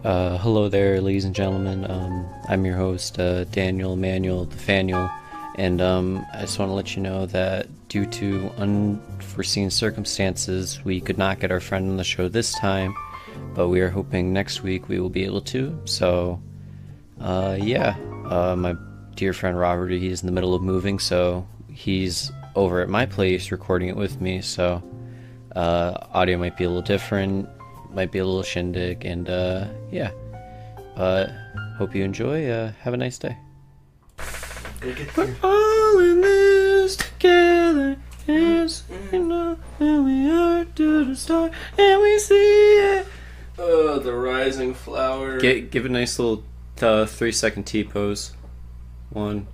Hello there, ladies and gentlemen. I'm your host, Daniel Manuel Defaniel, and I just want to let you know that due to unforeseen circumstances, we could not get our friend on the show this time, but we are hoping next week we will be able to. So, my dear friend Robert, he's in the middle of moving, so he's over at my place recording it with me, so audio might be a little different. Might be a little shindig, and hope you enjoy. Have a nice day. We're all in this together, yes, you know, and we are to the start, and we see it. The rising flower. Give a nice little 3-second T-pose. 1,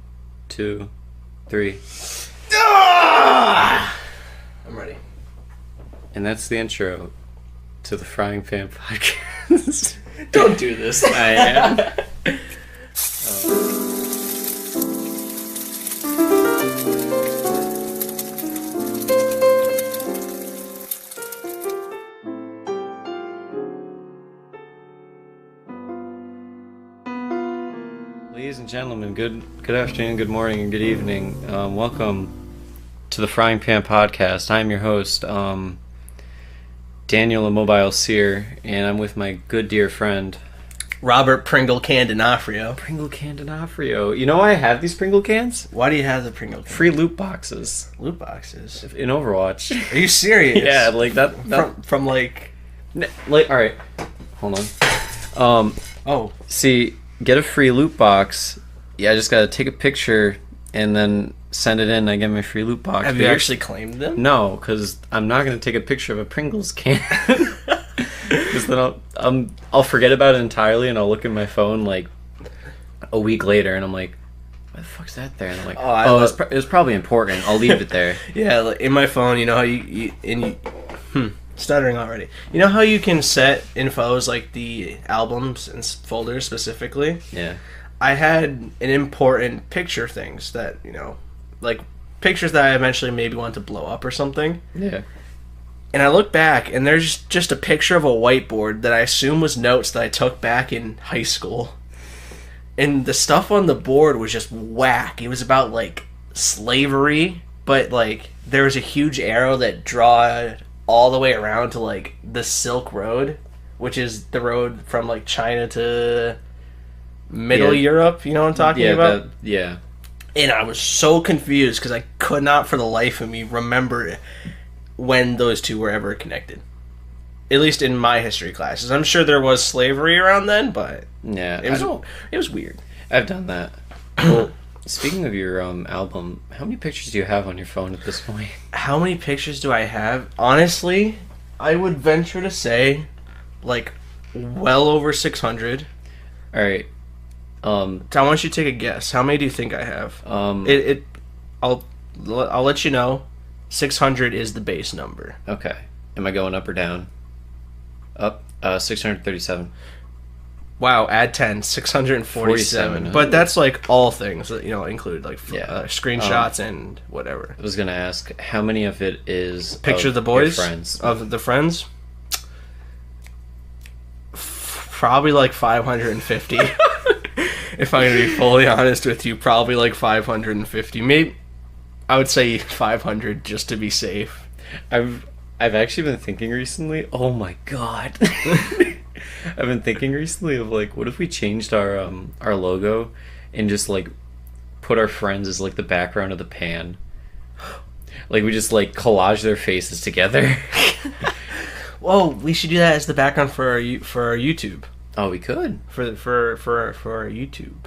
2, 3. Ah! I'm ready. And that's the intro to the Frying Pan Podcast. Don't do this. I am. Ladies and gentlemen, good afternoon, good morning, and good evening. Welcome to the Frying Pan Podcast. I'm your host, Daniel Immobile Sear, and I'm with my good dear friend Robert Pringle Candenafrio. Pringle Candenafrio. You know why I have these Pringle cans? Why do you have the Pringle cans? Free loot boxes Loot boxes. in Overwatch. Are you serious? Yeah, like that. From like... Like, all right, hold on. Oh. See, get a free loot box. Yeah, I just gotta take a picture and then send it in. I get my free loot box. Have you actually claimed them? No, because I'm not gonna take a picture of a Pringles can. Because then I'll forget about it entirely, and I'll look at my phone like a week later, and I'm like, "Why the fuck's that there?" And I'm like, it was probably important. I'll leave it there. Yeah, like in my phone, you know how you stuttering already. You know how you can set infos like the albums and folders specifically? Yeah. I had an important picture things that, you know, like pictures that I eventually maybe want to blow up or something. Yeah. And I look back, and there's just a picture of a whiteboard that I assume was notes that I took back in high school. And the stuff on the board was just whack. It was about, like, slavery, but, like, there was a huge arrow that draw all the way around to, like, the Silk Road, which is the road from, like, China to Middle Europe. You know what I'm talking about? Yeah. And I was so confused because I could not for the life of me remember when those two were ever connected. At least in my history classes. I'm sure there was slavery around then, but Yeah. it was weird. I've done that. Well, speaking of your album, how many pictures do you have on your phone at this point? How many pictures do I have? Honestly, I would venture to say, like, well over 600. All right. I want you to take a guess. How many do you think I have? I'll let you know. 600 is the base number. Okay. Am I going up or down? Up. 637. Wow, add 10, 647. 47. But that's like all things, you know, include like Yeah. screenshots and whatever. I was gonna ask how many of it is Picture of the boys? your friends. Of the friends? Probably like 550. If I'm going to be fully honest with you, probably like 550. Maybe I would say 500 just to be safe. I've actually been thinking recently. Oh my god. I've been thinking recently of like, what if we changed our logo and just like put our friends as like the background of the pan. Like we just like collage their faces together. Whoa, we should do that as the background for our YouTube. Oh, we could. For our YouTube.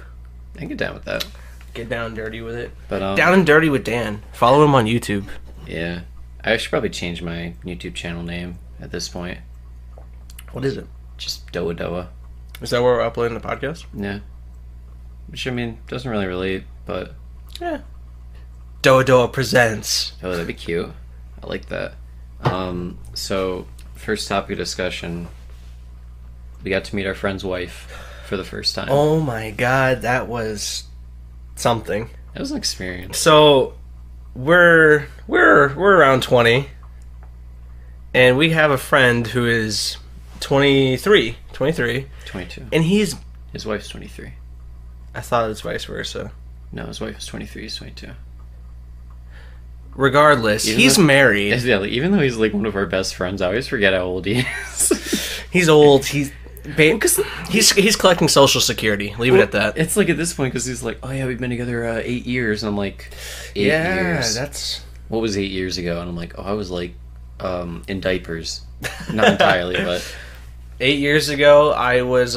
I can get down with that. Get down dirty with it. But Down and Dirty with Dan. Follow him on YouTube. Yeah. I should probably change my YouTube channel name at this point. What is it? Just Doa Doa. Is that where we're uploading the podcast? Yeah. Which, I mean, doesn't really relate, but... Yeah. Doa Doa presents. Oh, that'd be cute. I like that. So, first topic of discussion. We got to meet our friend's wife for the first time. Oh my god, that was something. It was an experience. So, we're around 20, and we have a friend who is 23 23. 22. And he's... His wife's 23. I thought it was vice versa. No, his wife is 23. He's 22. Regardless, he's married. Yeah, like, even though he's like one of our best friends, I always forget how old he is. He's old. He's collecting Social Security. Leave it at that. It's like at this point because he's like, oh yeah, we've been together 8 years, and I'm like, 8 years. That's what was 8 years ago, and I'm like, oh, I was like, in diapers, not entirely, but 8 years ago, I was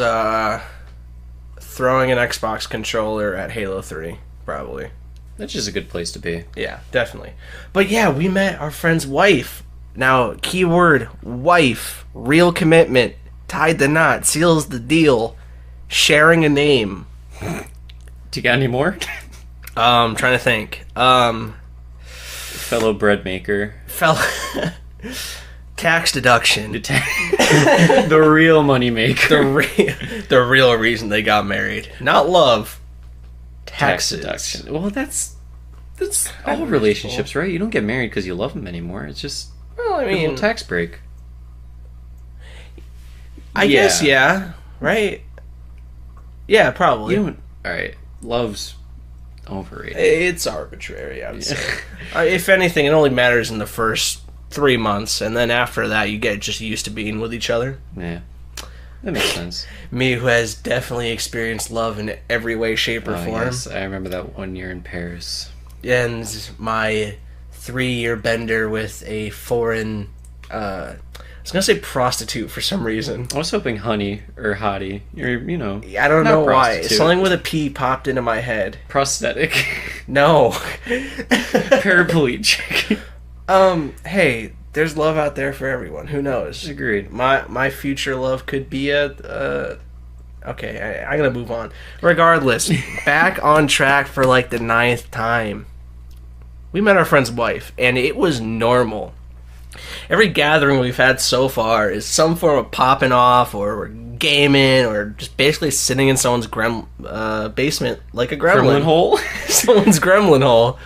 throwing an Xbox controller at Halo 3, probably. that's just a good place to be. Yeah, definitely. But yeah, we met our friend's wife. Now, keyword wife, real commitment, tied the knot, seals the deal, sharing a name. Do you got any more? Trying to think. Fellow bread maker. Tax deduction. The real money maker. The real reason they got married. Not love. Tax Taxes. deduction. Well, that's all relationships, right? You don't get married because you love them anymore. It's just Well, I a little mean, tax break. I guess, yeah. Right? Yeah, probably. You don't. All right, love's overrated. It's arbitrary, I would say. If anything, it only matters in the first 3 months, and then after that, you get just used to being with each other. Yeah, that makes sense. Me, who has definitely experienced love in every way, shape, or form. Yes, I remember that 1 year in Paris. And my 3-year bender with a foreign, I was going to say prostitute for some reason. I was hoping honey or hottie. You know. I don't not know why. prostitute. Something with a P popped into my head. Prosthetic. No. Paraplegic. Hey, there's love out there for everyone. Who knows? Agreed. My future love could be okay, I'm gonna move on. Regardless, back on track for like the 9th time. We met our friend's wife, and it was normal. Every gathering we've had so far is some form of popping off, or we're gaming, or just basically sitting in someone's basement like a gremlin. Gremlin hole. Someone's gremlin hole.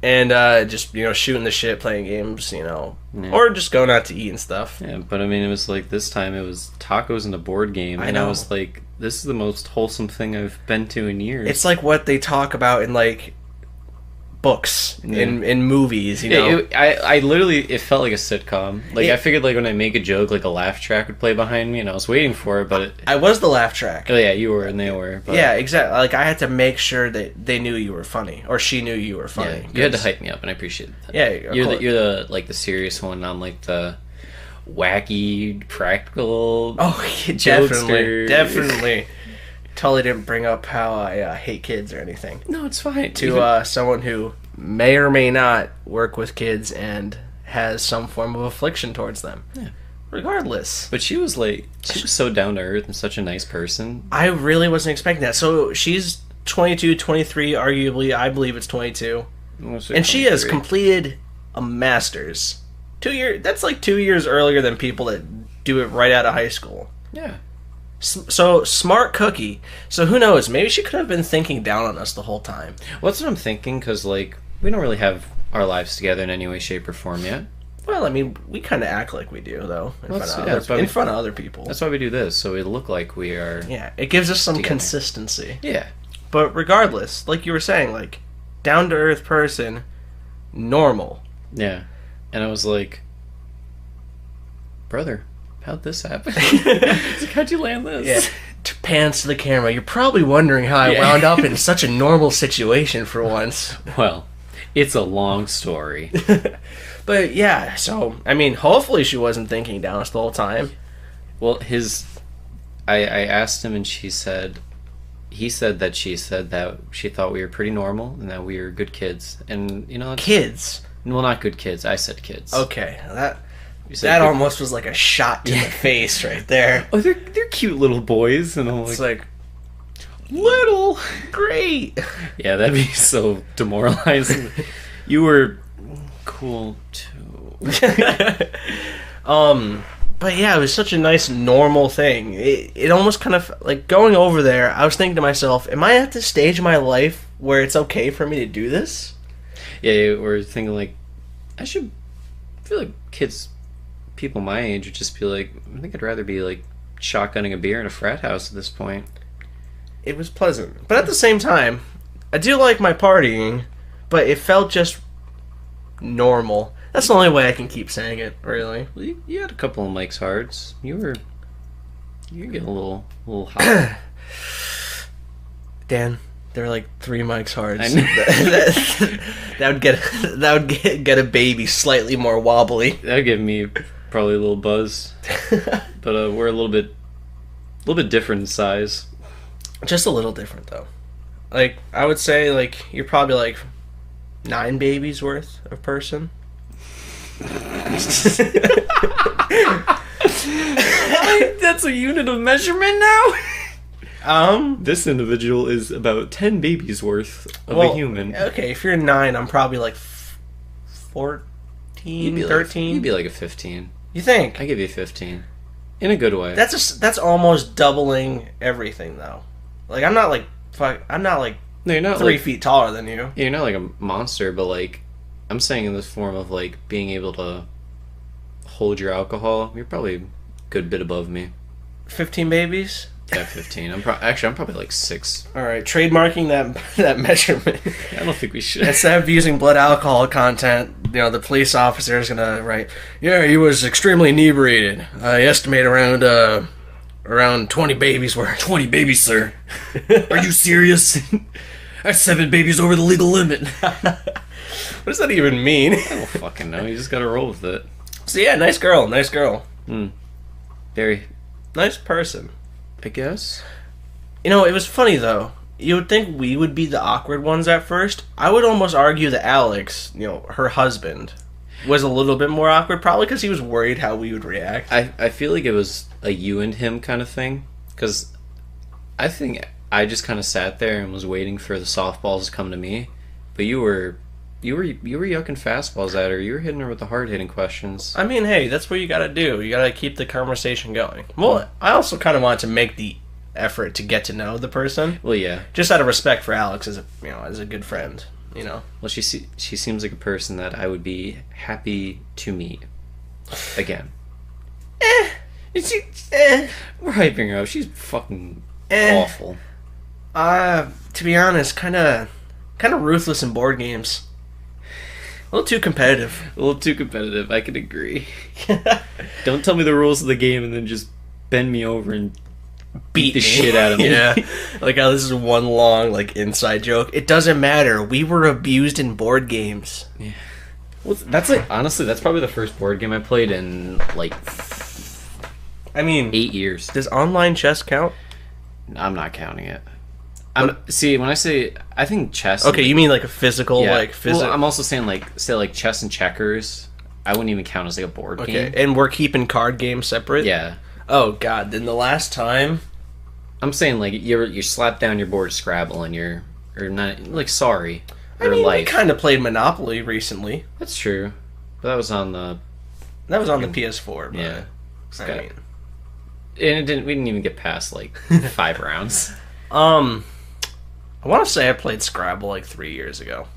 And just, shooting the shit, playing games, Yeah. or just going out to eat and stuff. Yeah, but I mean, it was like this time it was tacos and a board game, and I was like, this is the most wholesome thing I've been to in years. It's like what they talk about in like books, in movies, I literally, it felt like a sitcom. Like, I figured like when I make a joke, like a laugh track would play behind me, and I was waiting for it, but I was the laugh track. Oh yeah, you were and they were. But Yeah, exactly. Like, I had to make sure that they knew you were funny, or she knew you were funny. yeah, you had to hype me up, and I appreciate that. Yeah, you're the like the serious one on like the wacky practical. Oh, jokester. definitely. Totally didn't bring up how I hate kids or anything. No, it's fine. To someone who may or may not work with kids and has some form of affliction towards them. Yeah. Regardless. But she was so down to earth and such a nice person. I really wasn't expecting that. So she's 22, 23, arguably. I believe it's 22. And she has completed a master's. 2 years. That's like 2 years earlier than people that do it right out of high school. Yeah. So, smart cookie. So who knows? Maybe she could have been thinking down on us the whole time. Well, that's what I'm thinking, because, like, we don't really have our lives together in any way, shape, or form yet. Well, I mean, we kind of act like we do, though, in front of other people. That's why we do this, so we look like we are. Yeah, it gives us some together. consistency. Yeah. But regardless, like you were saying, like, down-to-earth person, normal. Yeah. And I was like, brother, how'd this happen? Like, how'd you land this? Yeah. Pans to the camera. You're probably wondering how I wound up in such a normal situation for once. Well, it's a long story. But yeah, so, I mean, hopefully she wasn't thinking down us the whole time. Well, I asked him, and he said that she said that she thought we were pretty normal and that we were good kids. And, Kids? Well, not good kids. I said kids. Okay, that almost was like a shot to the face right there. Oh, they're cute little boys, and I'm like, It's like, little, great. Yeah, that'd be so demoralizing. You were cool too. But yeah, it was such a nice normal thing. It almost kind of like going over there. I was thinking to myself, am I at this stage in my life where it's okay for me to do this? Yeah, we're thinking like, I feel like people my age would just be like, I think I'd rather be like shotgunning a beer in a frat house at this point. It was pleasant. But at the same time, I do like my partying, but it felt just normal. That's the only way I can keep saying it, really. Well, you had a couple of Mike's Hards. You were getting a little hot. Dan, there were like 3 Mike's Hards. I know. that would get a baby slightly more wobbly. That would give me probably a little buzz. But we're a little bit different in size. Just a little different, though. Like, I would say, like, you're probably like 9 babies worth of person. That's a unit of measurement now? This individual is about 10 babies worth of a human. Okay, if you're 9, I'm probably like 14, 13. You'd be like a 15. You think? I give you 15. In a good way. That's almost doubling everything, though. Like, I'm not like No, you're not 3 like, feet taller than you. you're not like a monster, but like, I'm saying in this form of like being able to hold your alcohol, you're probably a good bit above me. 15 babies? Yeah, 15. I'm probably like 6. All right, trademarking that measurement. I don't think we should. Instead of using blood alcohol content, the police officer is gonna write, yeah, he was extremely inebriated. I estimate around 20 babies worth. 20 babies, sir. Are you serious? That's 7 babies over the legal limit. What does that even mean? I don't fucking know. You just gotta roll with it. So yeah, nice girl. Very, Nice person. I guess. You know, it was funny though. You would think we would be the awkward ones at first. I would almost argue that Alex, her husband, was a little bit more awkward, probably because he was worried how we would react. I feel like it was a you and him kind of thing, because I think I just kind of sat there and was waiting for the softballs to come to me, but you were yucking fastballs at her. You were hitting her with the hard-hitting questions. I mean, hey, that's what you gotta do. You gotta keep the conversation going. Well, I also kind of want to make the effort to get to know the person, Well, yeah. just out of respect for Alex as a good friend. Well, she seems like a person that I would be happy to meet again. We're hyping her up. She's fucking awful. To be honest, kind of ruthless in board games. A little too competitive. A little too competitive. I can agree. Don't tell me the rules of the game and then just bend me over and beat the shit out of me. Yeah. Like how this is one long inside joke. It doesn't matter. We were abused in board games. Yeah. Well, that's honestly, that's probably the first board game I played in 8 years. Does online chess count? I'm not counting it. See, when I say, I think chess. Okay, you mean a physical, yeah. physical. Well, I'm also saying say chess and checkers. I wouldn't even count as a board game. Okay, and we're keeping card games separate. Yeah. Oh God! Then the last time, I'm saying you slap down your board of Scrabble and you're not sorry. we kind of played Monopoly recently. That's true, but that was on the PS4. But, yeah. And we didn't even get past 5 rounds. I want to say I played Scrabble 3 years ago.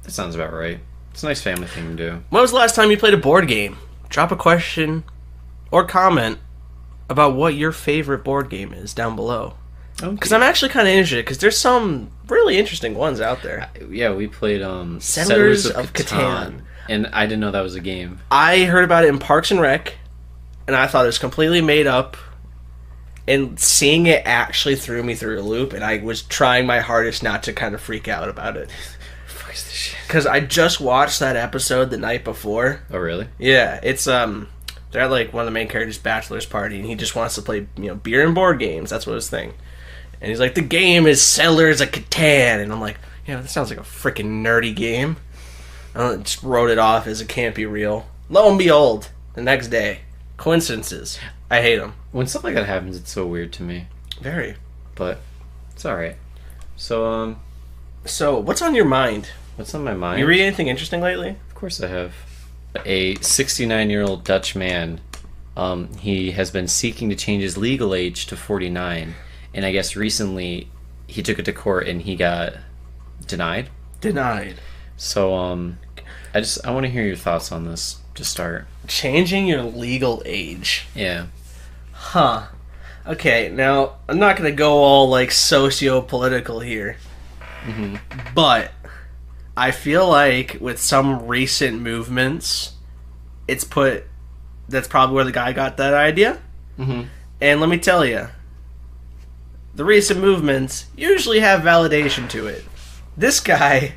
That sounds about right. It's a nice family thing to do. When was the last time you played a board game? Drop a question or comment about what your favorite board game is down below. Because I'm actually kind of interested, because there's some really interesting ones out there. Yeah, we played Settlers of Catan. And I didn't know that was a game. I heard about it in Parks and Rec, and I thought it was completely made up. And seeing it actually threw me through a loop, and I was trying my hardest not to kind of freak out about it. Because I just watched that episode the night before. Oh, really? Yeah, it's they're at one of the main characters' bachelor's party, and he just wants to play beer and board games. That's what his thing. And he's like, the game is Settlers of Catan, and I'm like, yeah, that sounds like a freaking nerdy game. I just wrote it off as it can't be real. Lo and behold, the next day, coincidences. I hate them. When stuff like that happens, it's so weird to me. Very. But it's all right. So what's on your mind? What's on my mind? You read anything interesting lately? Of course I have. A 69-year-old Dutch man. He has been seeking to change his legal age to 49, and I guess recently he took it to court and he got denied. Denied. So I want to hear your thoughts on this to start. Changing your legal age. Yeah. Huh. Okay, now I'm not gonna go all like socio-political here, but I feel like with some recent movements, it's put. That's probably where the guy got that idea. And let me tell you, the recent movements usually have validation to it. This guy,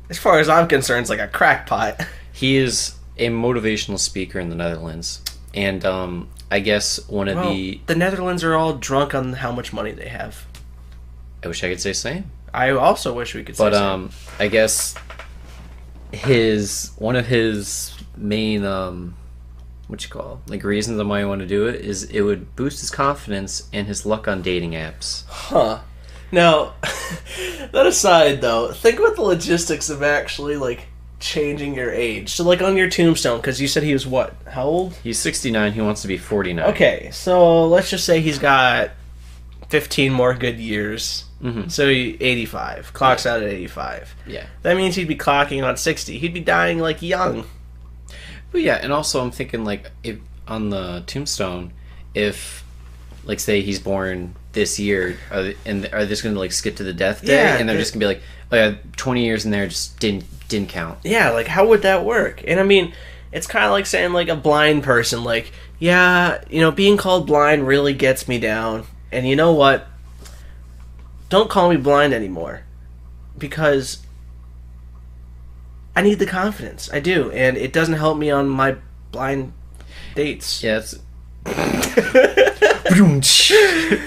as far as I'm concerned, is like a crackpot. He is a motivational speaker in the Netherlands, and I guess one of The Netherlands are all drunk on how much money they have. I wish I could say same, I also wish we could say but same. I guess one of his main what you call like reasons on why I want to do it is it would boost his confidence and his luck on dating apps. Huh. Now, that aside, though, think about the logistics of actually, like, changing your age. So, like, on your tombstone, because you said he was what? How old? He's 69. He wants to be 49. Okay, so let's just say he's got 15 more good years. So 85. Clocks out at 85. Yeah. That means he'd be clocking on 60. He'd be dying, like, young. But yeah, and also I'm thinking like if on the tombstone, if like say he's born this year, are they just gonna like skip to the death day, Yeah, and they're just gonna be like, oh yeah, 20 years in there just didn't count. Yeah, like, how would that work? And I mean, it's kind of like saying, like, a blind person, like, yeah, you know, being called blind really gets me down. And you know what? Don't call me blind anymore. Because I need the confidence. I do. And it doesn't help me on my blind dates. Yeah, it's.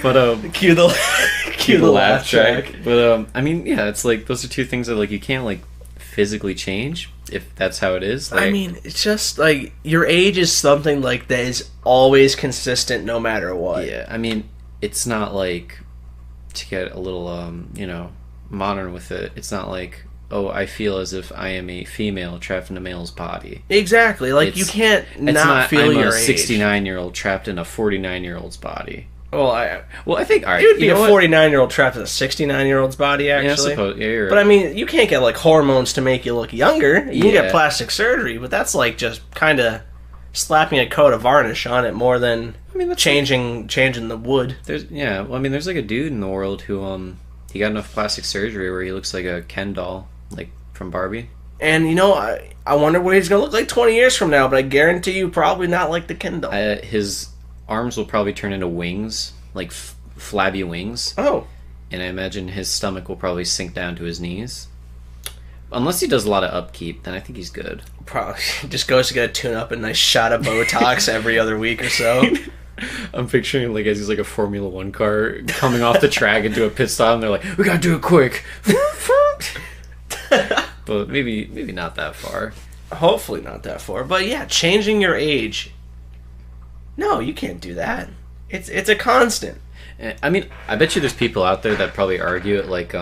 But Cue the laugh track. But I mean, yeah, it's like those are two things that like you can't like physically change if that's how it is. Like, I mean, it's just like your age is something like that is always consistent no matter what. yeah, I mean, it's not like to get a little modern with it. It's not like, oh, I feel as if I am a female trapped in a male's body. Exactly. Like, you can't not feel I'm your a age. 69-year-old trapped in a 49-year-old's body. Well, I think, all right, it would be you a know what? 49-year-old trapped in a 69-year-old's body, actually. Yeah, I suppose. Yeah, you're right. But I mean, you can't get like hormones to make you look younger. You can Yeah. get plastic surgery, but that's like just kind of slapping a coat of varnish on it more than changing the wood. There's like a dude in the world who he got enough plastic surgery where he looks like a Ken doll, like from Barbie. And you know, I wonder what he's gonna look like 20 years from now. But I guarantee you, probably not like the Kindle. His arms will probably turn into wings, like flabby wings. Oh, And I imagine his stomach will probably sink down to his knees. Unless he does a lot of upkeep, then I think he's good. probably just goes to get a tune-up and a nice shot of Botox every other week or so. I'm picturing like as he's like a Formula One car coming off the track into a pit stop, and they're like, "We gotta do it quick." But maybe not that far. Hopefully not that far. But yeah, changing your age. No, you can't do that. It's a constant. I mean, I bet you there's people out there that probably argue it like,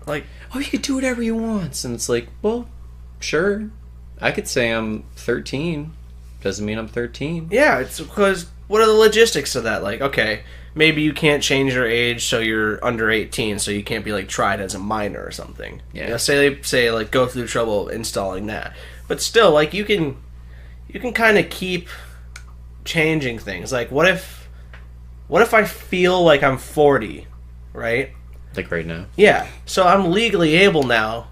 Like, oh, you could do whatever you want, and it's like, well, sure, I could say I'm 13. Doesn't mean I'm 13. yeah, it's because what are the logistics of that? Like, okay, maybe you can't change your age so you're under 18, so you can't be like tried as a minor or something. Yeah. You know, say like go through trouble installing that. But still, like you can kind of keep changing things. Like what if I feel like I'm 40, right? Like right now. Yeah. So I'm legally able now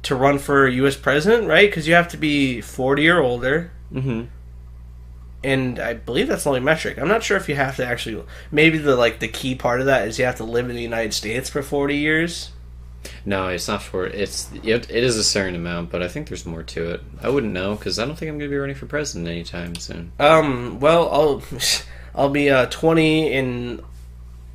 to run for U.S. president, right? Because you have to be 40 or older. Mm-hmm. And I believe that's the only metric. I'm not sure if you have to actually. Maybe the key part of that is you have to live in the United States for 40 years. No, it's not for it is a certain amount, but I think there's more to it. I wouldn't know because I don't think I'm going to be running for president anytime soon. Well, I'll be 20 in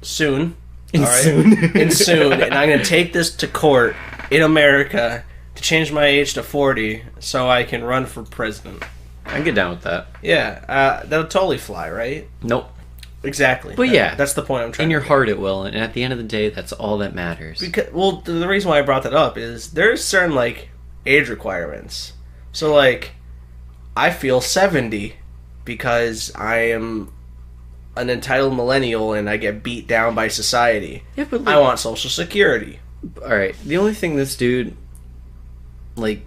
soon. Soon. In soon, and I'm going to take this to court in America to change my age to 40 so I can run for president. I can get down with that. Yeah, that'll totally fly, right? Nope. Exactly. But yeah, that's the point I'm trying in to your make. heart it will, and at the end of the day, that's all that matters. Because, well, the reason why I brought that up is there's certain like age requirements. So like, I feel 70 because I am an entitled millennial and I get beat down by society. Yeah, but I want Social Security. all right. The only thing this dude, like,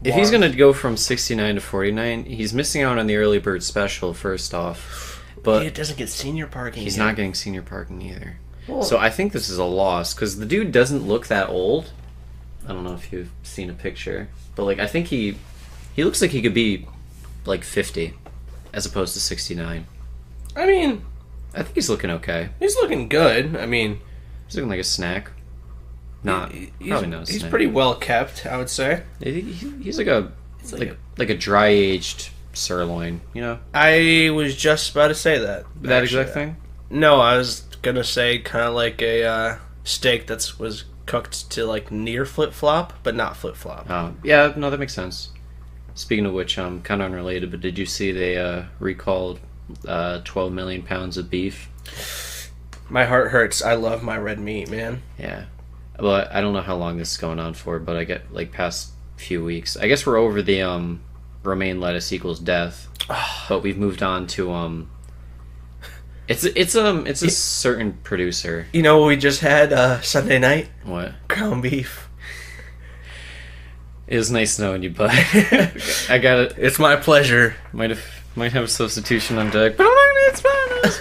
if he's gonna go from 69 to 49, he's missing out on the early bird special. First off, But he doesn't get senior parking. he's here. not getting senior parking either. Well, So I think this is a loss because the dude doesn't look that old. I don't know if you've seen a picture, but like I think he looks like he could be like 50 as opposed to 69. I mean, I think he's looking okay. he's looking good. I mean, He's looking like a snack. Not probably not. A He's snack. pretty well kept, I would say. He's like a like a dry aged sirloin. You know I was just about to say that. that actually. exact thing. No, I was gonna say kind of like a steak that was cooked to like near flip flop, but not flip flop. Yeah, no, that makes sense. Speaking of which, kind of unrelated, but did you see they recalled 12 million pounds of beef? My heart hurts. I love my red meat, man. Yeah. Well, I don't know how long this is going on for, but I get like past few weeks. I guess we're over the romaine lettuce equals death, but we've moved on to it's a certain producer. You know what we just had Sunday night? What? Ground beef. It was nice knowing you, bud. I got it. It's my pleasure. Might have a substitution on deck, but it's fine. It's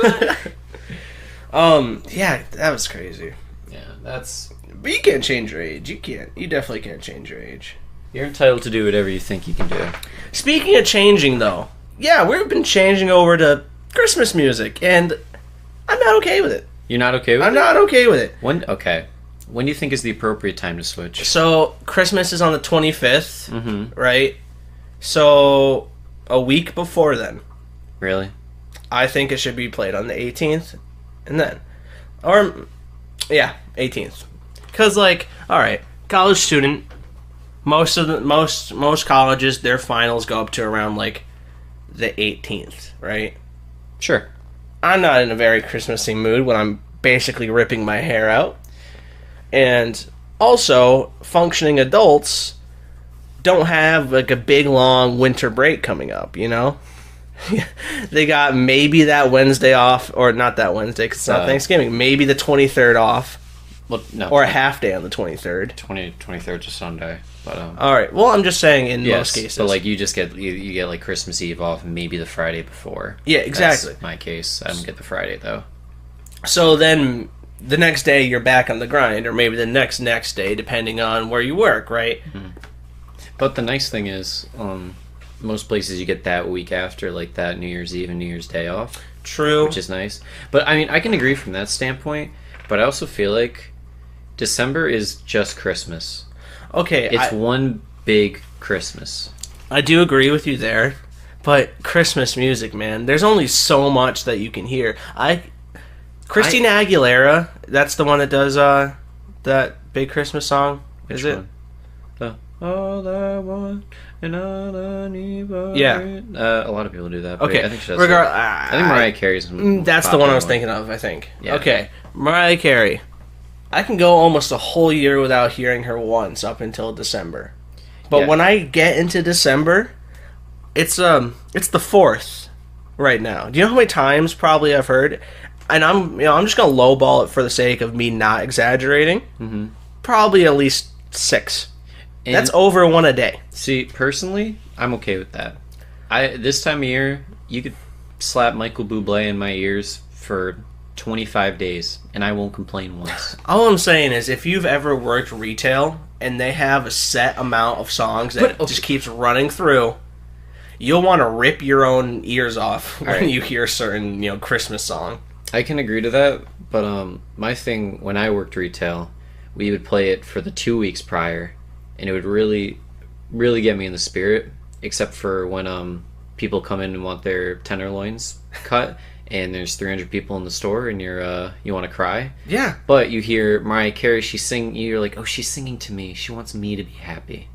fine. Yeah, that was crazy. Yeah, that's. But you can't change your age. You can't. You definitely can't change your age. You're entitled to do whatever you think you can do. Speaking of changing, though, yeah, we've been changing over to Christmas music, and I'm not okay with it. You're not okay with I'm it? not okay with it. Okay. When do you think is the appropriate time to switch? So, Christmas is on the 25th, Mm-hmm. right? So, a week before then, Really? I think it should be played on the 18th, and then. Or, yeah, 18th. Because, like, alright, college student, most colleges, their finals go up to around, like, the 18th, right? Sure. I'm not in a very Christmassy mood when I'm basically ripping my hair out. And also, functioning adults don't have like a big long winter break coming up, you know? They got maybe that Wednesday off, or not that Wednesday because it's not Thanksgiving, maybe the 23rd off, Well, no. or a half day on the 23rd. 23rd to Sunday. But Alright, well, I'm just saying in yes, most cases. but like you just get you get like Christmas Eve off, and maybe the Friday before. Yeah, exactly. That's my case. I don't get the Friday though. So then the next day you're back on the grind, or maybe the next day, depending on where you work, right? But the nice thing is, most places you get that week after, like that New Year's Eve and New Year's Day off, True. which is nice. But I mean, I can agree from that standpoint. But I also feel like December is just Christmas. Okay, It's one big Christmas. I do agree with you there, but Christmas music, man, there's only so much that you can hear. Christina Aguilera, that's the one that does that big Christmas song, is Which it? one? The All I Want and All I Need. Yeah. A lot of people do that. But Okay, I think she does. I I think Mariah Carey's. that's the one I was thinking of, I think. Yeah. Okay, Mariah Carey. I can go almost a whole year without hearing her once up until December. But Yeah. when I get into December, it's the 4th right now. Do you know how many times probably I've heard? And I'm just gonna lowball it for the sake of me not exaggerating. Mm-hmm. Probably at least 6. And That's over one a day. see, personally, I'm okay with that. This time of year, you could slap Michael Bublé in my ears for 25 days, and I won't complain once. All I'm saying is, if you've ever worked retail and they have a set amount of songs that just keeps running through, you'll want to rip your own ears off when right. you hear a certain Christmas song. I can agree to that, but my thing when I worked retail, we would play it for the 2 weeks prior, and it would really, really get me in the spirit. Except for when people come in and want their tenderloins cut, and there's 300 people in the store, and you want to cry. Yeah. But you hear Mariah Carey, she's singing. You're like, oh, she's singing to me. She wants me to be happy.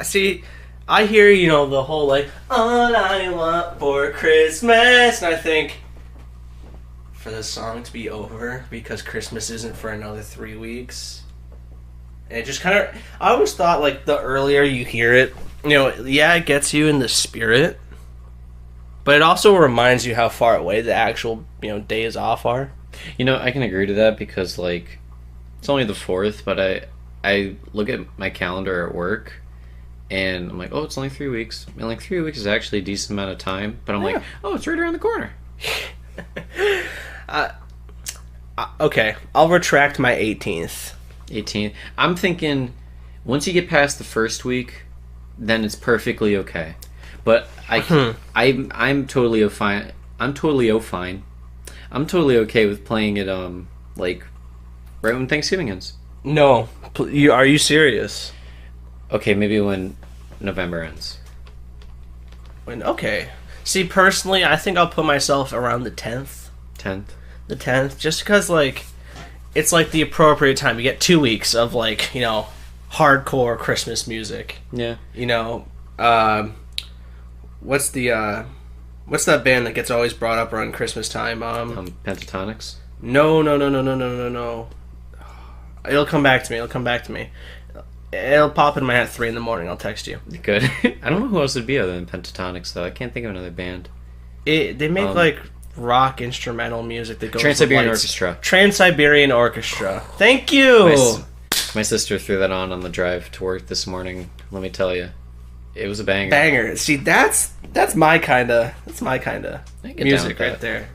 See, I hear, the whole, like, all I want for Christmas, and I think, for the song to be over, because Christmas isn't for another 3 weeks. And it just kind of, I always thought, like, the earlier you hear it, yeah, it gets you in the spirit, but it also reminds you how far away the actual, days off are. I can agree to that because, like, it's only the 4th, but I look at my calendar at work, and I'm like, oh, it's only 3 weeks. And, like, 3 weeks is actually a decent amount of time, but I'm like, oh, it's right around the corner. Okay, I'll retract my 18th. 18. I'm thinking once you get past the first week, then it's perfectly okay. But I'm totally fine. I'm totally fine. I'm totally okay with playing it like right when Thanksgiving ends. No, are you serious? Okay, maybe when November ends. Okay. See, personally, I think I'll put myself around the 10th. 10th. The 10th, just because like it's like the appropriate time. You get 2 weeks of like hardcore Christmas music. Yeah. What's that band that gets always brought up around Christmas time? Pentatonics. No. It'll come back to me. It'll pop in my head at 3 a.m. I'll text you. Good. I don't know who else would be other than Pentatonics though. I can't think of another band. They make like rock instrumental music that goes Trans-Siberian Orchestra. Trans-Siberian Orchestra. Thank you. My sister threw that on the drive to work this morning. Let me tell you, it was a banger. Banger. See, that's my kind of music right there.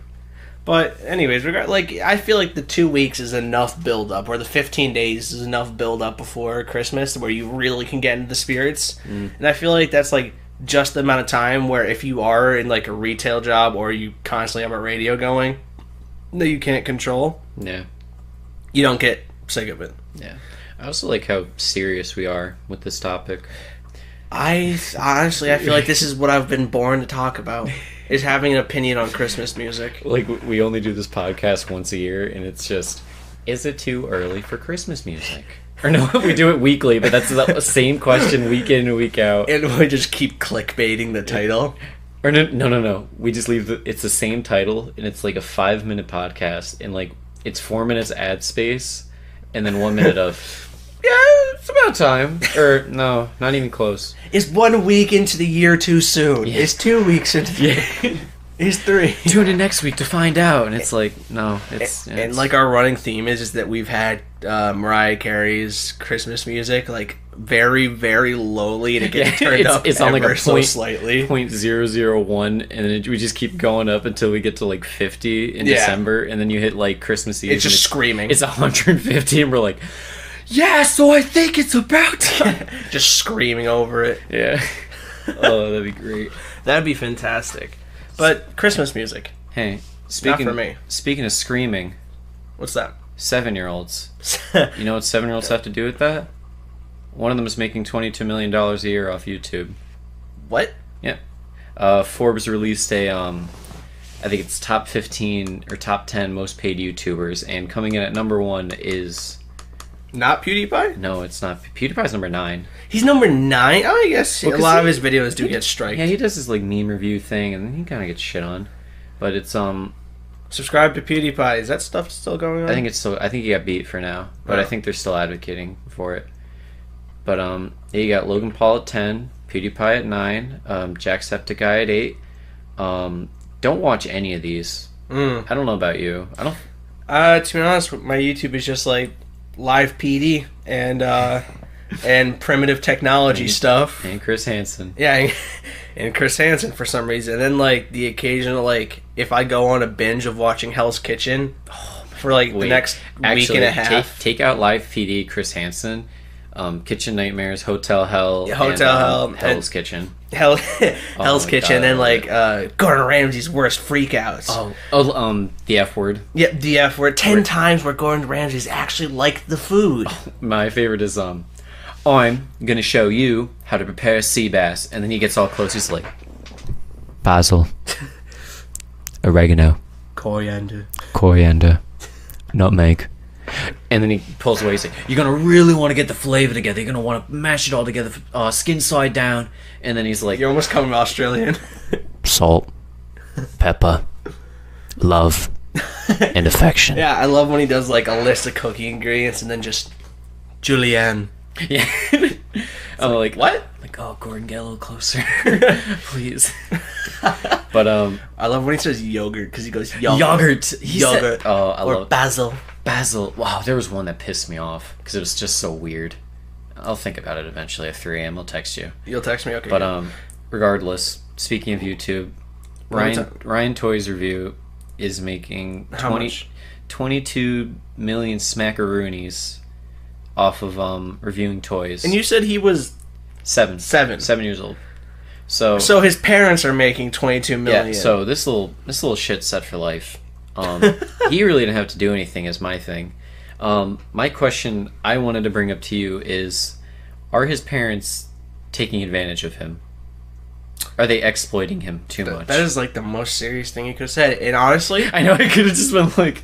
But anyways, I feel like the 2 weeks is enough build up, or the 15 days is enough build up before Christmas, where you really can get into the spirits. And I feel like that's like just the amount of time where if you are in like a retail job or you constantly have a radio going that you can't control, you don't get sick of it. Yeah. I also like how serious we are with this topic. I feel like this is what I've been born to talk about, is having an opinion on Christmas music. Like, we only do this podcast once a year, and it's just, is it too early for Christmas music? Or no, we do it weekly, but that's the same question week in and week out. And we just keep clickbaiting the title. Or no. We just leave it's the same title, and it's like a 5-minute podcast, and like it's 4 minutes ad space, and then 1 minute of yeah, it's about time. Or no, not even close. Is 1 week into the year too soon? Yeah. Is 2 weeks into the Is 3. Tune in next week to find out. And it's like, no, it's and like our running theme is that we've had Mariah Carey's Christmas music like very, very lowly to get turned up. It's on like a so slightly 0.001, and then we just keep going up until we get to like 50 in December, and then you hit like Christmas Eve. It's just screaming. It's 150, and we're like, yeah, so I think it's about time. Just screaming over it. Yeah. Oh, that'd be great. That'd be fantastic. But Christmas music. Hey, not for me. Speaking of screaming, what's that? 7-year-olds. You know what 7-year-olds have to do with that? One of them is making $22 million a year off YouTube. What? Yeah. Forbes released a I think it's top 15 or top 10 most paid YouTubers, and coming in at number 1 is not PewDiePie? No, it's not. PewDiePie's number 9. He's number 9? Oh, I guess a lot of his videos do get striked. Yeah, he does this like meme review thing, and he kind of gets shit on. But it's subscribe to PewDiePie. Is that stuff still going on? I think it's still. I think he got beat for now, but I think they're still advocating for it. But you got Logan Paul at 10, PewDiePie at 9, Jacksepticeye at 8. Don't watch any of these. I don't know about you. I don't. To be honest, my YouTube is just like live PD and primitive technology stuff. And Chris Hansen. Yeah, and Chris Hansen for some reason. And then like the occasional like if I go on a binge of watching Hell's Kitchen for like the next week and a half. Take out live PD, Chris Hansen, Kitchen Nightmares, Hotel Hell, Hell's Kitchen. Hell's Kitchen, and like Gordon Ramsay's worst freakouts. The F word. Yeah, the F word. 10 times where Gordon Ramsay's actually liked the food. My favorite is I'm gonna show you how to prepare sea bass, and then he gets all close. He's like, basil, oregano, coriander, nutmeg. And then he pulls away. He's like, you're going to really want to get the flavor together. You're going to want to mash it all together, skin side down. And then he's like... You're almost coming Australian. Salt, pepper, love, and affection. Yeah, I love when he does like a list of cooking ingredients and then just... Julianne. Yeah. I'm like, what? Like, oh, Gordon, get a little closer. Please. But, I love when he says yogurt, because he goes, yogurt. Yogurt. I love basil. Basil. Wow, there was one that pissed me off because it was just so weird. I'll think about it eventually at 3 a.m. I'll text you. You'll text me? Okay. But regardless, speaking of YouTube, Ryan Toys Review is making How much? 22 million smackaroonies off of reviewing toys. And you said he was 7 7. 7 years old. So his parents are making 22 million. yeah. So this little shit's set for life. He really didn't have to do anything. Is my thing. My question I wanted to bring up to you is: are his parents taking advantage of him? Are they exploiting him too much? That is like the most serious thing you could have said. And honestly, I know I could have just been like,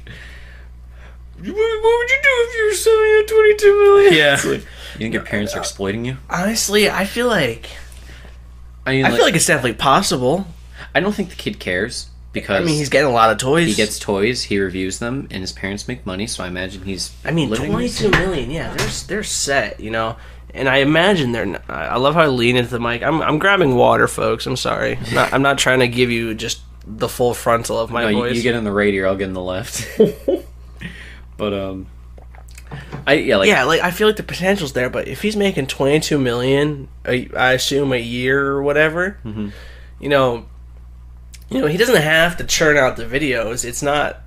"What would you do if you were selling at 22 million?" Yeah. It's like, you think your parents are exploiting you? honestly, I feel like I mean, I feel like it's definitely possible. I don't think the kid cares because I mean, he's getting a lot of toys. he gets toys, he reviews them, and his parents make money. So I imagine he's. I mean, living 22 million. Yeah, they're set. You know. And I imagine they're. I love how I lean into the mic. I'm grabbing water, folks. I'm sorry. I'm not trying to give you just the full frontal of my No, voice. you get in the right ear, I'll get in the left. But yeah, I feel like the potential's there. But if he's making 22 million, I assume a year or whatever, mm-hmm. you know, he doesn't have to churn out the videos. It's not.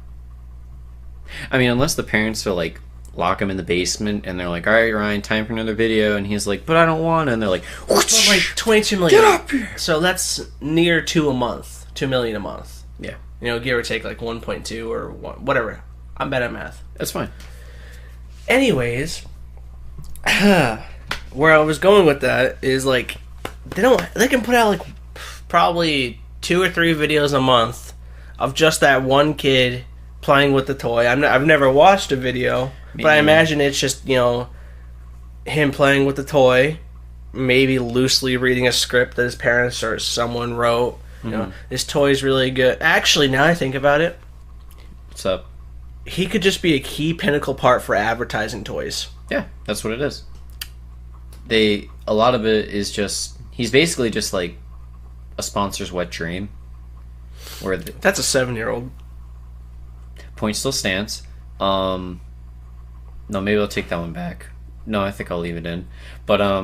I mean, unless the parents are like lock him in the basement and they're like, all right, Ryan, time for another video, and he's like, but I don't want to, and they're like, But like 22 million. Get up here! So that's near 2 million a month. Yeah, You know, give or take like 1.2 or 1, whatever. I'm bad at math. that's fine. Anyways, where I was going with that is like they can put out like probably 2 or 3 videos a month of just that one kid playing with the toy. I've never watched a video, but I imagine it's just, him playing with the toy, maybe loosely reading a script that his parents or someone wrote. Mm-hmm. This toy's really good. Actually, now I think about it, What's up? he could just be a key pinnacle part for advertising toys. Yeah, that's what it is. A lot of it is just, he's basically just like a sponsor's wet dream. Where the That's a 7-year-old. point still stands. No, maybe I'll take that one back. No, I think I'll leave it in. But, I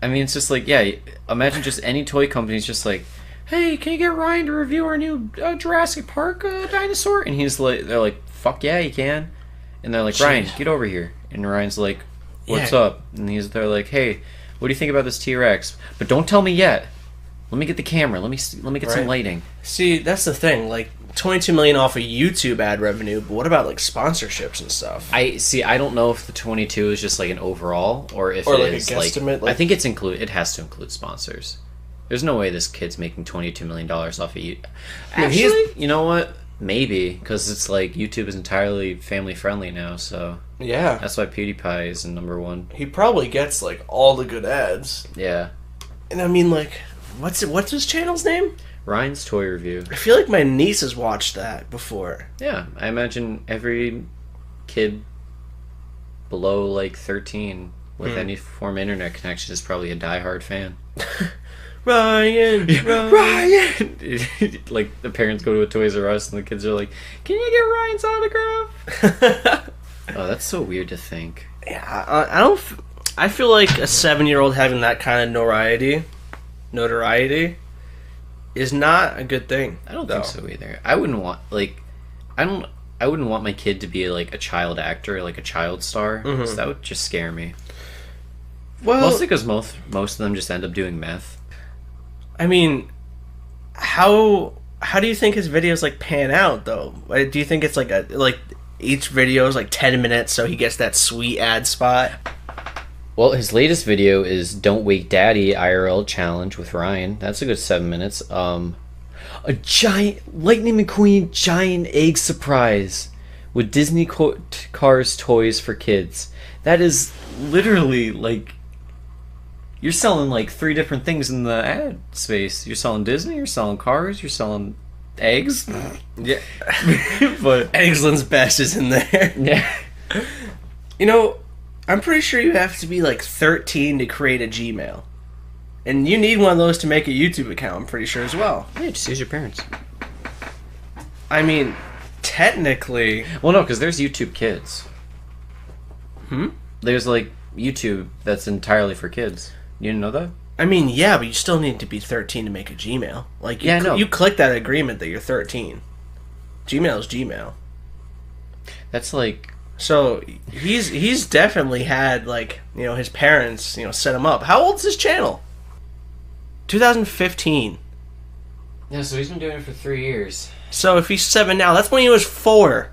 mean, it's just like, yeah, imagine just any toy company's just like, hey, can you get Ryan to review our new Jurassic Park dinosaur? And they're like, fuck yeah, you can. And they're like, Ryan, get over here. And Ryan's like, what's up? And they're like, hey, what do you think about this T-Rex? But don't tell me yet. Let me get the camera. Let me get some lighting. See, that's the thing. Like, 22 million off of YouTube ad revenue, but what about like sponsorships and stuff? I don't know if the 22 is just like an overall or if Or it like a is guesstimate, I think it has to include sponsors. There's no way this kid's making $22 million off of YouTube. Actually, you know what? Maybe, because it's like YouTube is entirely family friendly now, so Yeah. that's why PewDiePie is in #1. He probably gets like all the good ads. Yeah. And I mean, like, what's his channel's name? Ryan's Toy Review. I feel like my niece has watched that before. Yeah, I imagine every kid below like 13 with any form of internet connection is probably a diehard fan. Ryan! Like the parents go to a Toys R Us and the kids are like, can you get Ryan's autograph? Oh, that's so weird to think. Yeah, I don't. I feel like a 7-year-old having that kind of notoriety is not a good thing. I don't think so either. I wouldn't want I wouldn't want my kid to be like a child actor, like a child star. Mm-hmm. So that would just scare me. Well, Mostly because most of them just end up doing meth. I mean, how do you think his videos like pan out though? Do you think it's like each video is like 10 minutes so he gets that sweet ad spot? Well, his latest video is "Don't Wake Daddy" IRL challenge with Ryan. That's a good 7 minutes. A giant Lightning McQueen giant egg surprise with Disney Cars toys for kids. That is literally like you're selling like 3 different things in the ad space. You're selling Disney, you're selling cars, you're selling eggs. Yeah, But Eggsland's Best is in there. yeah. I'm pretty sure you have to be like 13 to create a Gmail. And you need one of those to make a YouTube account, I'm pretty sure as well. Yeah, just use your parents. I mean, technically... Well, no, because there's YouTube Kids. Hmm? There's like YouTube that's entirely for kids. You didn't know that? I mean, yeah, but you still need to be 13 to make a Gmail. Like, Yeah, I know. you click that agreement that you're 13. Gmail is Gmail. That's like, So he's definitely had, like, you know, his parents, you know, set him up. How old's his channel? 2015. yeah. So he's been doing it for 3 years. So if he's 7 now, that's when he was 4.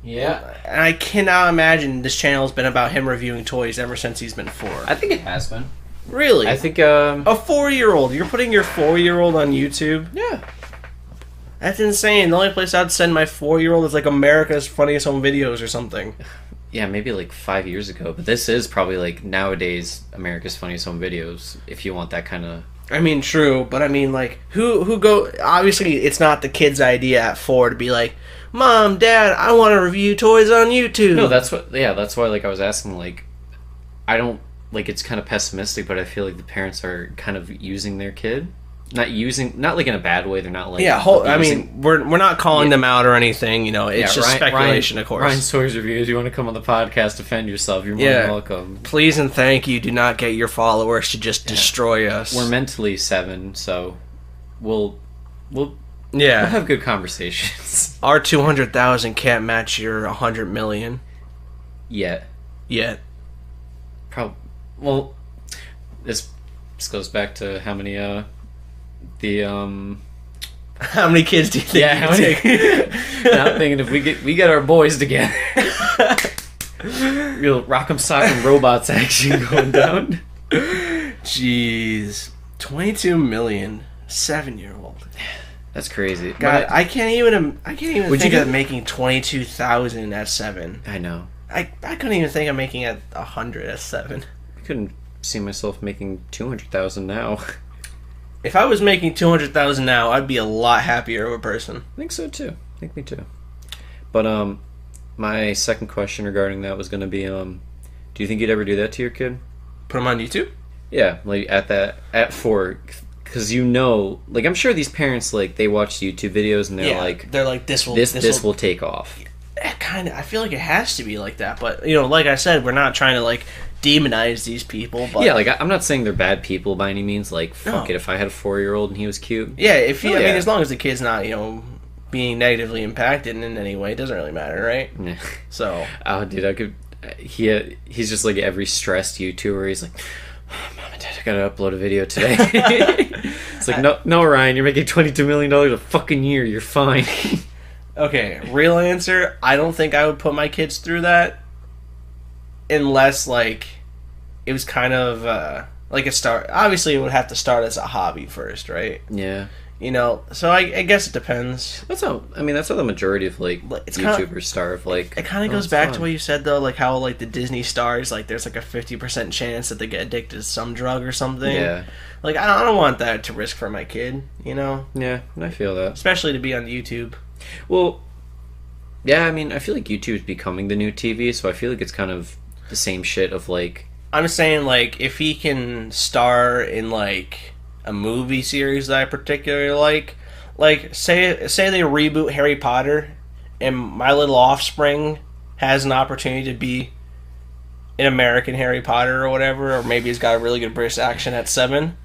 Yeah, And I cannot imagine this channel has been about him reviewing toys ever since he's been 4. I think it has been. Really? I think A 4-year-old. You're putting your 4-year-old on YouTube? yeah. That's insane. The only place I'd send my 4-year-old is like America's Funniest Home Videos or something. Yeah, maybe like 5 years ago, but this is probably like nowadays America's Funniest Home Videos. If you want that kind of, I mean, true, but I mean, like, who go? Obviously, it's not the kid's idea at 4 to be like, Mom, Dad, I want to review toys on YouTube. no, that's what. Yeah, that's why. Like I was asking, like, I don't like it's kind of pessimistic, but I feel like the parents are kind of using their kid, not like in a bad way. They're not like Yeah, I mean, we're not calling them out or anything. You know, it's just speculation, of course. Ryan's Toys Reviews. You want to come on the podcast, defend yourself? You're more than welcome. Please and thank you. Do not get your followers to just destroy us. We're mentally 7, so we'll yeah. have good conversations. Our 200,000 can't match your 100 million Yet, yet. well, this goes back to how many How many kids do you think? Yeah, how many? Now I'm thinking if we get our boys together, real Rock'em Sock'em Robots action going down. Jeez, 22 million, 7-year-old. That's crazy. God, I can't even Would think you of making 22,000 at 7. I know. I couldn't even think of making it 100 at 7. I couldn't see myself making 200,000 now. If I was making 200,000 now, I'd be a lot happier of a person. I think so too. I think me too. But my second question regarding that was going to be do you think you'd ever do that to your kid? Put them on YouTube? Yeah, like at 4, because like I'm sure these parents like they watch YouTube videos and they're like this will take off. I feel like it has to be like that, but you know, like I said, we're not trying to like demonize these people. But yeah, like I'm not saying they're bad people by any means. Like fuck No. it, if I had a 4-year-old and he was cute. yeah, I mean, yeah. as long as the kid's not, you know, being negatively impacted in any way, it doesn't really matter, right? Yeah. So Oh, dude, I could. He's just like every stressed YouTuber. He's like, Mom and Dad, I gotta upload a video today. It's like, no, Ryan, you're making $22 million a fucking year. You're fine. okay, real answer, I don't think I would put my kids through that unless like it was kind of like a start. Obviously, it would have to start as a hobby first, right? Yeah. You know, so I guess it depends. That's how the majority of like It's YouTubers kinda- start. Like It kind of goes back to what you said though, like how like the Disney stars, like there's like a 50% chance that they get addicted to some drug or something. Yeah. Like I don't want that to risk for my kid, you know, Yeah, I feel that. especially to be on YouTube. Well, yeah, I mean, I feel like YouTube's becoming the new TV, so I feel like it's kind of the same shit of like. I'm saying like if he can star in like a movie series that I particularly like say they reboot Harry Potter and My Little Offspring has an opportunity to be an American Harry Potter or whatever, or maybe he's got a really good British accent at 7.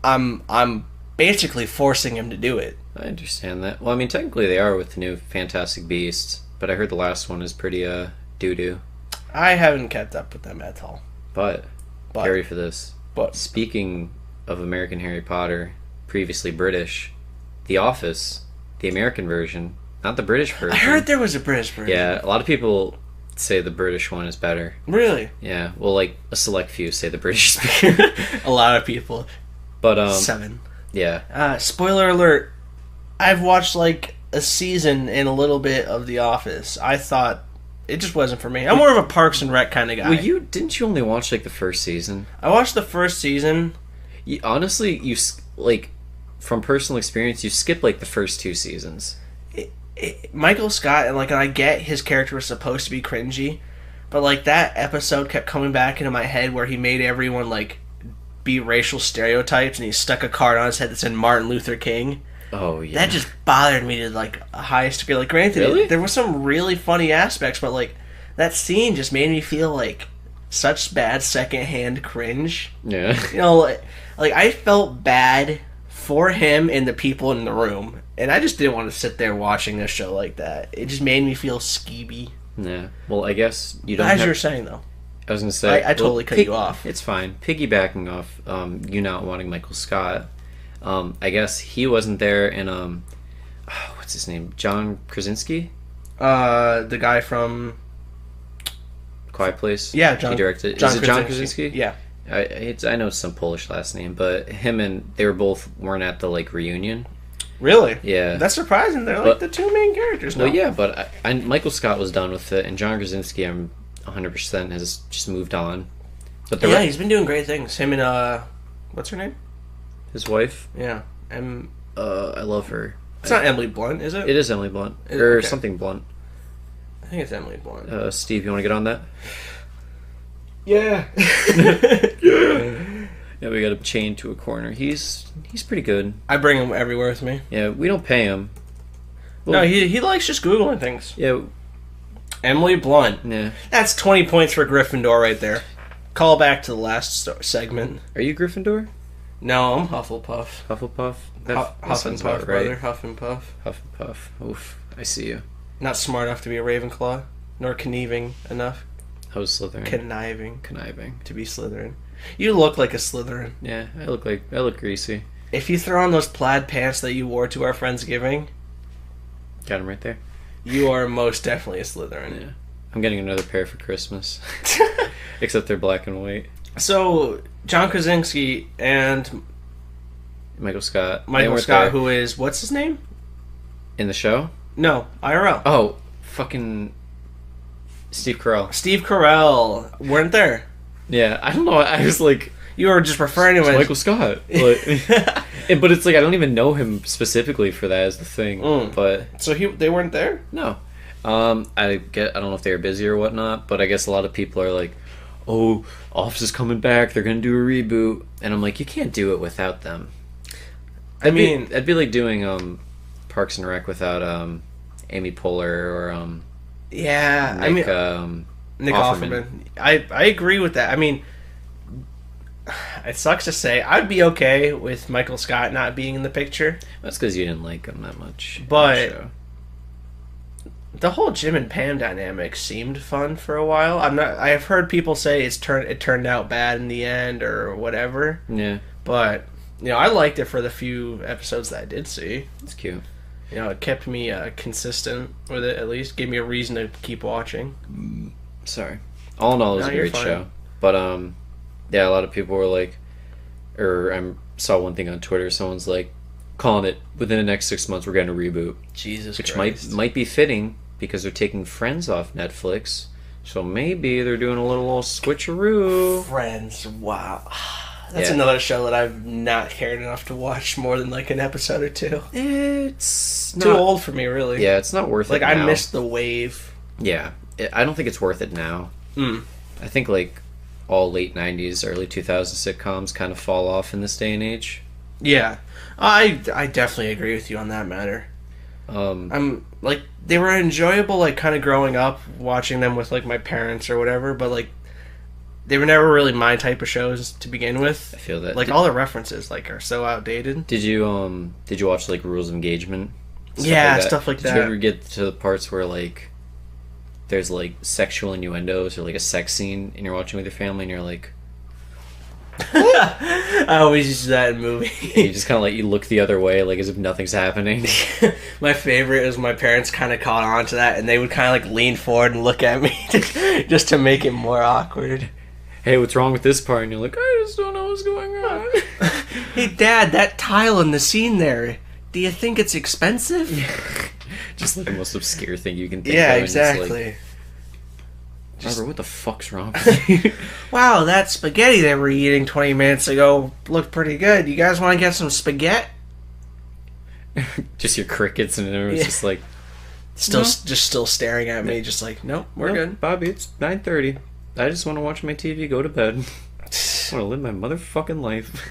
I'm basically forcing him to do it. I understand that. Well, I mean, technically they are with the new Fantastic Beasts, but I heard the last one is pretty doo-doo. I haven't kept up with them at all. But get ready for this. But Speaking of American Harry Potter, previously British, The Office, the American version, not the British version. I heard there was a British version. Yeah, a lot of people say the British one is better. Really? Yeah, well, like a select few say the British is better. A lot of people. But 7. yeah. Spoiler alert. I've watched like a season and a little bit of The Office. I thought it just wasn't for me. I'm more of a Parks and Rec kind of guy. Well, didn't you only watch like the first season? I watched the first season. Honestly, like from personal experience, you skip like the first 2 seasons. Michael Scott, and like I get his character was supposed to be cringy, but like that episode kept coming back into my head where he made everyone like be racial stereotypes, and he stuck a card on his head that said Martin Luther King. Oh yeah, That just bothered me to like a highest degree. Like, granted, Really? there were some really funny aspects, but like that scene just made me feel like such bad secondhand cringe. Yeah. You know, like I felt bad for him and the people in the room, and I just didn't want to sit there watching this show like that. It just made me feel skeevy. Yeah. Well, I guess you don't As have... you were saying, though. I was going to say... I totally cut you off. It's fine. Piggybacking off you not wanting Michael Scott, I guess he wasn't there in... what's his name? John Krasinski? The guy from... Quiet Place? Yeah, John. He directed... John Is it John Krasinski? Yeah. I know it's some Polish last name, but him and... They weren't at the, like, reunion. Really? Yeah. That's surprising. They're like the two main characters now. Well, yeah, but Michael Scott was done with it, and John Krasinski, I'm 100% has just moved on. But he's been doing great things. Him and what's her name? His wife. Yeah, I love her. It's not Emily Blunt, is it? It is Emily Blunt Okay. something Blunt. I think it's Emily Blunt. Steve, you want to get on that? Yeah. Yeah, we got him chained to a corner. He's pretty good. I bring him everywhere with me. Yeah, we don't pay him. No, he likes just Googling things. Yeah. Emily Blunt. Yeah. That's 20 points for Gryffindor right there. Call back to the last segment. Are you Gryffindor? No, I'm Hufflepuff. Hufflepuff? Huff and Puff, brother. Huff and Puff. Huff and Puff. Oof. I see you. Not smart enough to be a Ravenclaw, nor conniving enough. I was Slytherin. Conniving. To be Slytherin. You look like a Slytherin. Yeah, I look greasy. If you throw on those plaid pants that you wore to our Friendsgiving, got him right there. You are most definitely a Slytherin. Yeah. I'm getting another pair for Christmas. Except they're black and white. So, John Krasinski and Michael Scott. Michael Scott, who is, what's his name? In the show? No, IRL. Oh, fucking Steve Carell. Steve Carell weren't there. Yeah, I don't know. I was like... You were just referring to him as... Michael Scott. Like, but it's like, I don't even know him specifically for that as the thing. But so they weren't there? No. I don't know if they were busy or whatnot, but I guess a lot of people are like, oh, Office is coming back, they're going to do a reboot. And I'm like, you can't do it without them. I'd be like doing Parks and Rec without Amy Poehler or Nick Offerman. I agree with that. I mean, it sucks to say. I'd be okay with Michael Scott not being in the picture. That's because you didn't like him that much. But the whole Jim and Pam dynamic seemed fun for a while. I have heard people say it turned out bad in the end or whatever. Yeah. But I liked it for the few episodes that I did see. It's cute. It kept me consistent with it, at least. Gave me a reason to keep watching. Sorry. All in all, it was a great show. But, yeah, a lot of people were like... Or I saw one thing on Twitter, someone's like, calling it, within the next 6 months, we're getting a reboot. Jesus Which Christ. might be fitting, because they're taking Friends off Netflix. So maybe they're doing a little switcheroo. Friends, wow. That's another show that I've not cared enough to watch more than like an episode or two. It's too old for me, really. Yeah, it's not worth it now. I missed the wave. Yeah, I don't think it's worth it now. I think like all late 90s, early 2000s sitcoms kind of fall off in this day and age. Yeah, I definitely agree with you on that matter. I'm like, they were enjoyable, like kind of growing up, watching them with like my parents or whatever, but like they were never really my type of shows to begin with. I feel that. Like all the references like are so outdated. Did you watch like Rules of Engagement? Stuff like that. Did you ever get to the parts where like there's like sexual innuendos or like a sex scene and you're watching with your family and you're like, I always use that in movies. You just kind of like, you look the other way like as if nothing's happening. My favorite is my parents kind of caught on to that and they would kind of like lean forward and look at me just to make it more awkward. Hey, what's wrong with this part? And you're like, I just don't know what's going on. Hey, Dad, that tile in the scene there, do you think it's expensive? Just like the most obscure thing you can think of. Yeah, exactly. Like, Robert, what the fuck's wrong with you? Wow, that spaghetti they were eating 20 minutes ago looked pretty good. You guys want to get some spaghetti? Just your crickets and everyone's just like... Still staring at me, just like, nope, we're good. Bobby, it's 9:30. I just want to watch my TV, go to bed. I want to live my motherfucking life.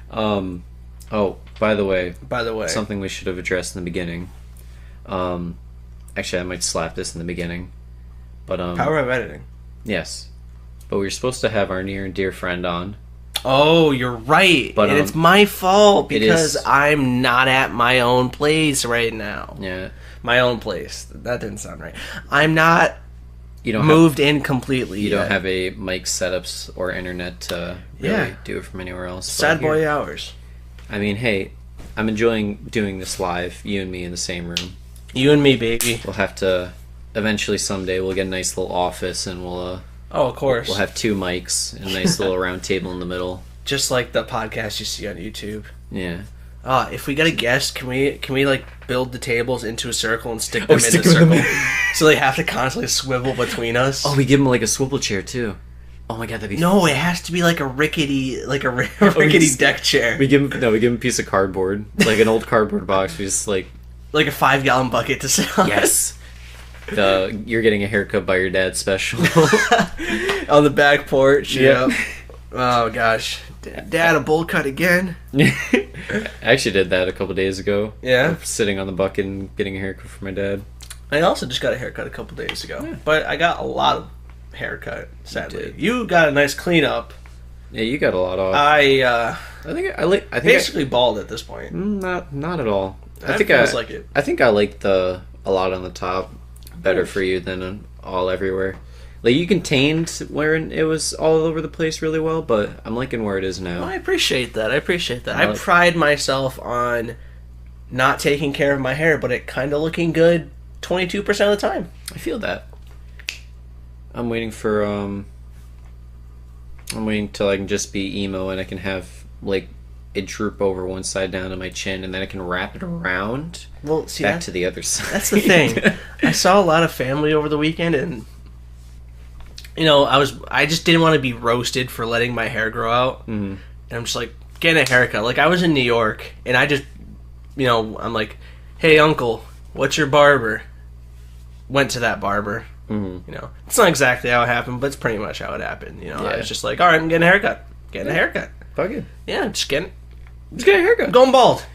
Oh, by the way, something we should have addressed in the beginning. Actually, I might slap this in the beginning, but power of editing. Yes, but we were supposed to have our near and dear friend on. Oh, you're right. But, and it's my fault it because is- I'm not at my own place right now. Yeah. My own place. That didn't sound right. I'm not You don't moved in completely You yet. don't have a mic setups or internet to really Yeah. do it from anywhere else. Sad But here- boy hours. I mean, hey, I'm enjoying doing this live. You and me in the same room. You and me, baby. We'll have to eventually someday. We'll get a nice little office, and Oh, of course. we'll have 2 mics and a nice little round table in the middle. Just like the podcast you see on YouTube. Yeah. If we get a guest, can we like build the tables into a circle and stick them in stick the them in circle, so they have to constantly swivel between us? Oh, we give him like a swivel chair too. Oh my god, that'd be No, it has to be like a rickety just- deck chair, We give him a piece of cardboard, like an old cardboard box. We just like like a 5-gallon bucket to sit on. yes. You're getting a haircut by your dad special. On the back porch. Yep. Yep. Oh gosh, Dad, a bowl cut again? I actually did that a couple days ago. Yeah. Sitting on the bucket and getting a haircut for my dad. I also just got a haircut a couple days ago, but I got a lot of haircut. Sadly, did. you got a nice cleanup. Yeah, you got a lot off. I I think basically bald at this point. not at all. That feels like it. I think I like a lot on the top better for you than all everywhere. Like you contained where it was all over the place really well, but I'm liking where it is now. Well, I appreciate that. I I like- pride myself on not taking care of my hair, but it kind of looking good 22% of the time. I feel that. I'm waiting for I'm waiting till I can just be emo and I can have like it droop over one side down to my chin and then I can wrap it around Well, see, back to the other side. that's the thing. I saw a lot of family over the weekend, and I just didn't want to be roasted for letting my hair grow out. Mhm. And I'm just like getting a haircut. Like I was in New York, and I just, I'm like, hey uncle, what's your barber? Went to that barber. Mhm. It's not exactly how it happened, but it's pretty much how it happened. I Yeah. was just like, all right, I'm getting a haircut. Getting a haircut. Fuck it. Yeah, just getting. Just get a haircut. I'm going bald.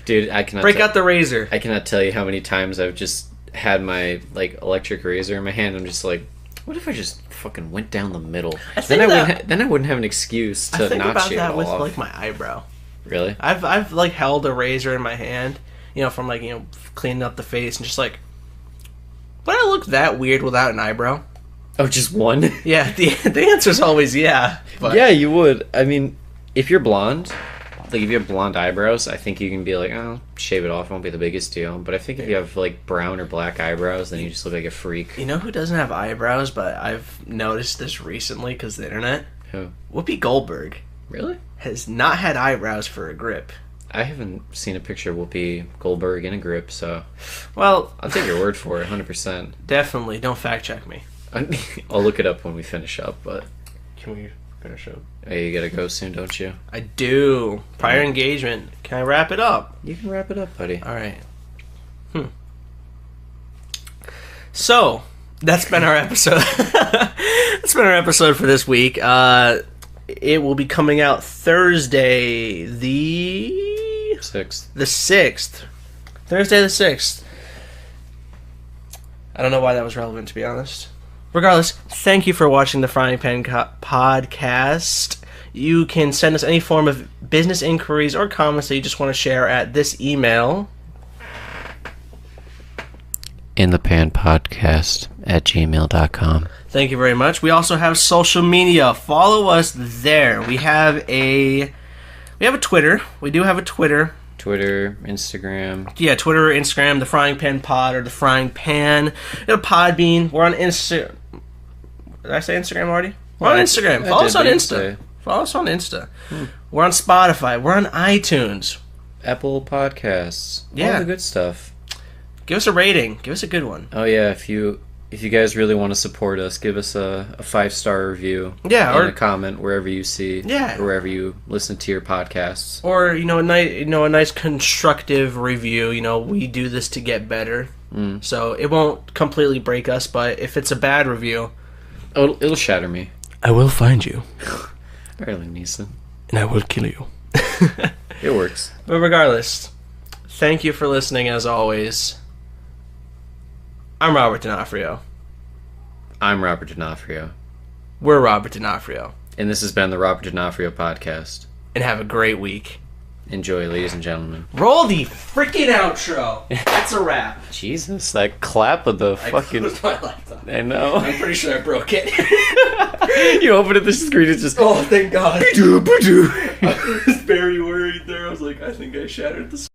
Dude, I cannot Break out the razor. I cannot tell you how many times I've just had my like electric razor in my hand. I'm just like, what if I just fucking went down the middle? I think Then I wouldn't have an excuse I to think not about shave that it all with off. like my eyebrow. Really? I've like held a razor in my hand, from like cleaning up the face and just like, would I look that weird without an eyebrow? Oh, just one? Yeah, the answer's always yeah. But Yeah, you would. I mean, if you're blonde, like if you have blonde eyebrows, I think you can be like, oh, shave it off, it won't be the biggest deal. But I think if you have like brown or black eyebrows, then you just look like a freak. you know who doesn't have eyebrows? But I've noticed this recently because the internet. Who? Whoopi Goldberg Really? has not had eyebrows for a grip. I haven't seen a picture of Whoopi Goldberg in a grip, so Well, I'll take your word for it, 100%. definitely don't fact check me. I'll look it up when we finish up, but Can we finish up? hey, you gotta go soon, don't you? I do. Prior engagement. Can I wrap it up? You can wrap it up, buddy. All right. So that's been our episode. That's been our episode for this week. It will be coming out Thursday, the 6th. 6th. Thursday the 6th. I don't know why that was relevant, to be honest. Regardless, thank you for watching the Frying Pan podcast. You can send us any form of business inquiries or comments that you just want to share at this email. InThePanPodcast@gmail.com. Thank you very much. We also have social media. Follow us there. We have a Twitter. We do have a Twitter. Twitter, Instagram. Yeah, Twitter or Instagram, the Frying Pan Pod or the Frying Pan. We have Podbean. We're on Insta. Did I say Instagram already? We're on Instagram. Follow us on Insta. Follow us on Insta. We're on Spotify. We're on iTunes. Apple Podcasts. Yeah. All the good stuff. Give us a rating. Give us a good one. Oh yeah, if you guys really want to support us, give us a 5-star review. Yeah, and or a comment wherever you see. Yeah. Or wherever you listen to your podcasts. or a nice constructive review. We do this to get better. So it won't completely break us, but if it's a bad review, Oh, it'll shatter me. I will find you Barely Neeson. and I will kill you. It works. But regardless, thank you for listening as always. I'm Robert D'Onofrio. I'm Robert D'Onofrio. We're Robert D'Onofrio. And this has been the Robert D'Onofrio Podcast. And have a great week. Enjoy, ladies and gentlemen. Roll the freaking outro. That's a wrap. Jesus, that clap of the fucking... I closed my laptop. I know. I'm pretty sure I broke it. You open it, the screen is just... Oh, thank God. I was very worried there. I was like, I think I shattered the